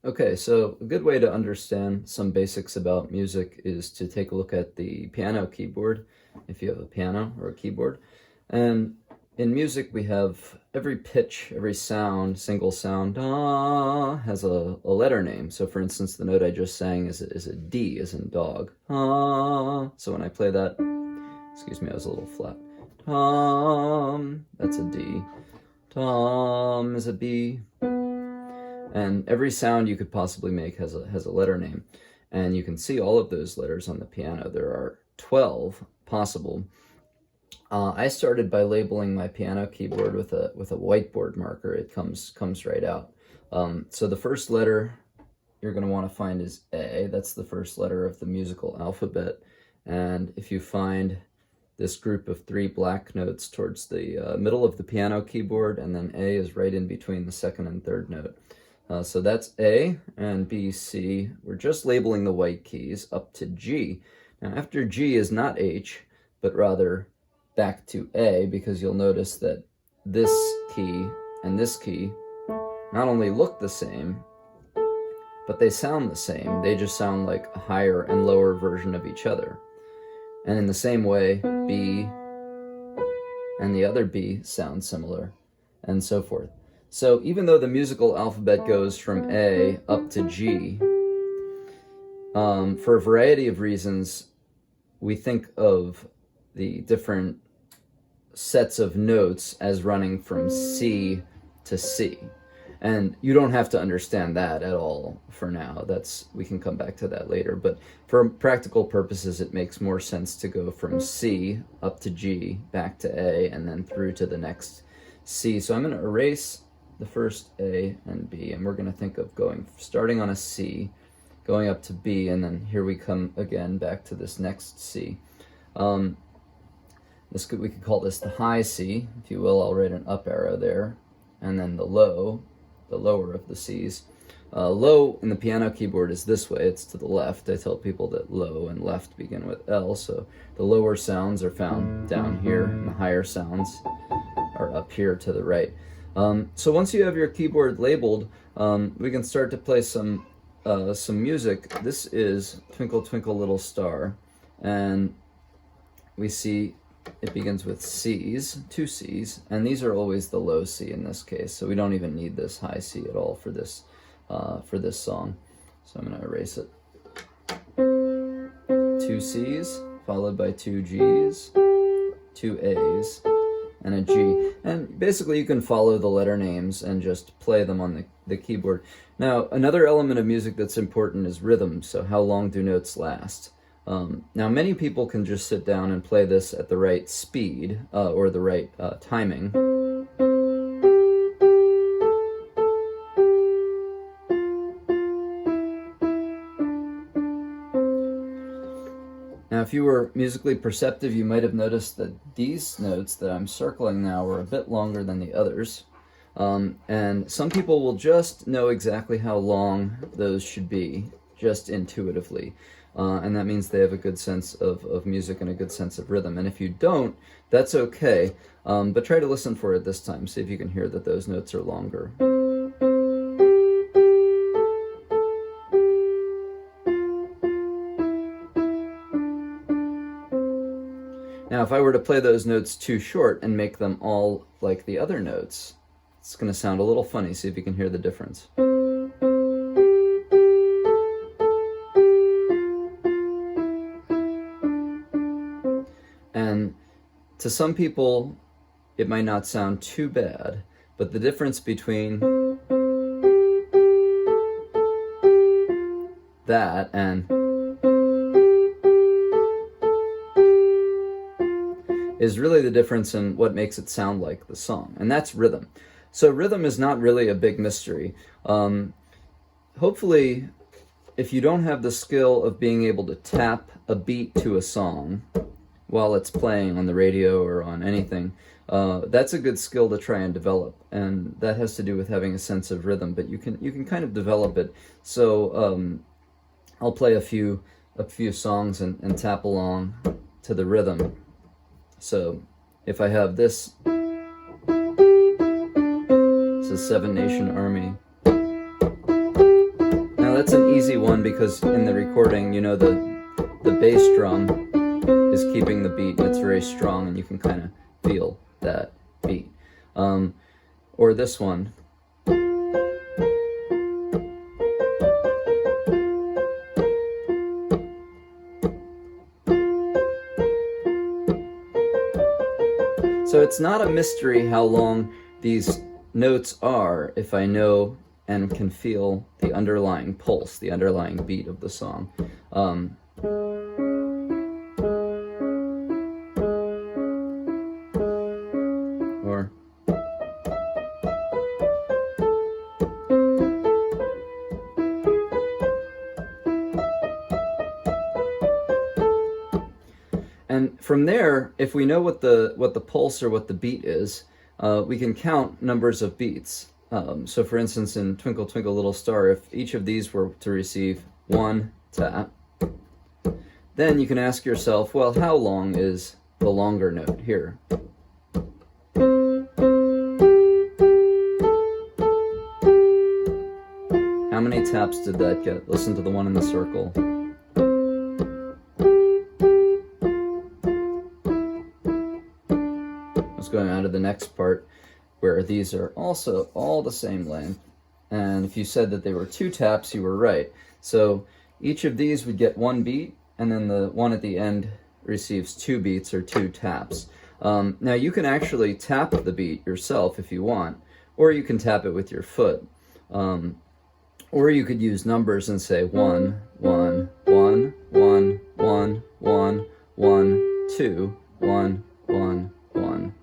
Okay, so a good way to understand some basics about music is to take a look at the piano keyboard, if you have a piano or a keyboard. And in music, we have every pitch, every sound, single sound, has a letter name. So for instance, the note I just sang is a D, as in dog. So when I play that, excuse me, I was a little flat. That's a D. Tom is a B. And every sound you could possibly make has a letter name. And you can see all of those letters on the piano. There are 12 possible. I started by labeling my piano keyboard with a whiteboard marker. It comes right out. So the first letter you're going to want to find is A. That's the first letter of the musical alphabet. And if you find this group of 3 black notes towards the middle of the piano keyboard, and then A is right in between the second and third note. So that's A, and B, C. We're just labeling the white keys up to G. Now after G is not H, but rather back to A, because you'll notice that this key and this key not only look the same, but they sound the same. They just sound like a higher and lower version of each other. And in the same way, B and the other B sound similar, and so forth. So even though the musical alphabet goes from A up to G, for a variety of reasons, we think of the different sets of notes as running from C to C. And you don't have to understand that at all for now. We can come back to that later. But for practical purposes, it makes more sense to go from C up to G, back to A, and then through to the next C. So I'm going to erase the first A and B, and we're going to think of starting on a C, going up to B, and then here we come again back to this next C. We could call this the high C, if you will. I'll write an up arrow there, and then the lower of the C's. Low in the piano keyboard is this way, it's to the left. I tell people that low and left begin with L, so the lower sounds are found down here, and the higher sounds are up here to the right. So once you have your keyboard labeled, we can start to play some music. This is Twinkle, Twinkle, Little Star, and we see it begins with C's, 2 C's, and these are always the low C in this case, so we don't even need this high C at all for this song. So I'm going to erase it. 2 C's, followed by 2 G's, 2 A's, and a G. And basically you can follow the letter names and just play them on the keyboard. Now, another element of music that's important is rhythm, so how long do notes last? Now, many people can just sit down and play this at the right speed, or the right timing. Now, if you were musically perceptive, you might have noticed that these notes that I'm circling now are a bit longer than the others. And some people will just know exactly how long those should be, just intuitively. And that means they have a good sense of music and a good sense of rhythm. And if you don't, that's okay. But try to listen for it this time. See if you can hear that those notes are longer. Now, if I were to play those notes too short and make them all like the other notes, it's going to sound a little funny. See if you can hear the difference. And to some people, it might not sound too bad, but the difference between that and is really the difference in what makes it sound like the song, and that's rhythm. So rhythm is not really a big mystery. Hopefully, if you don't have the skill of being able to tap a beat to a song while it's playing on the radio or on anything, that's a good skill to try and develop, and that has to do with having a sense of rhythm, but you can kind of develop it. So I'll play a few songs and tap along to the rhythm. So if I have this is Seven Nation Army. that's an easy one because in the recording, you know, the bass drum is keeping the beat, and it's very strong, and you can kind of feel that beat. Or this one. So it's not a mystery how long these notes are if I know and can feel the underlying pulse, the underlying beat of the song. And from there, if we know what the pulse or what the beat is, we can count numbers of beats. So for instance, in Twinkle, Twinkle, Little Star, if each of these were to receive one tap, then you can ask yourself, well, how long is the longer note here? How many taps did that get? Listen to the one in the circle. Going on to the next part where these are also all the same length, and if you said that they were 2 taps, you were right. So each of these would get 1 beat, and then the one at the end receives 2 beats or 2 taps. Now you can actually tap the beat yourself if you want, or you can tap it with your foot, or you could use numbers and say 1 1 1 1 1 1 1 2 1 1 1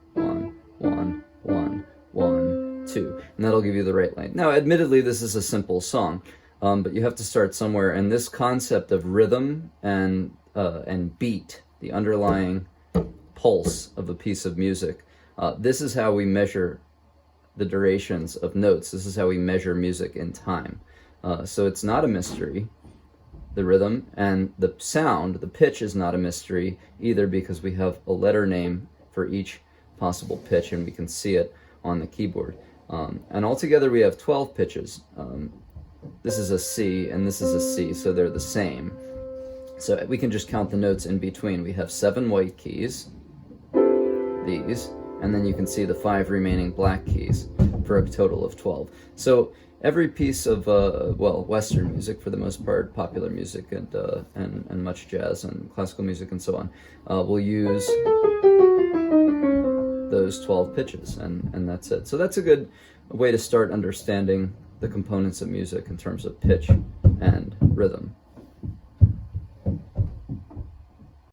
1, 1, 1, 2, and that'll give you the right length. Now, admittedly, this is a simple song, but you have to start somewhere, and this concept of rhythm and beat, the underlying pulse of a piece of music, this is how we measure the durations of notes. This is how we measure music in time. So it's not a mystery. The rhythm and the sound, the pitch is not a mystery either, because we have a letter name for each possible pitch, and we can see it on the keyboard. And altogether we have 12 pitches. This is a C and this is a C, so they're the same. So we can just count the notes in between. We have 7 white keys, these, and then you can see the 5 remaining black keys for a total of 12. So every piece of Western music, for the most part, popular music and much jazz and classical music and so on, will use those 12 pitches, and that's it. So that's a good way to start understanding the components of music in terms of pitch and rhythm.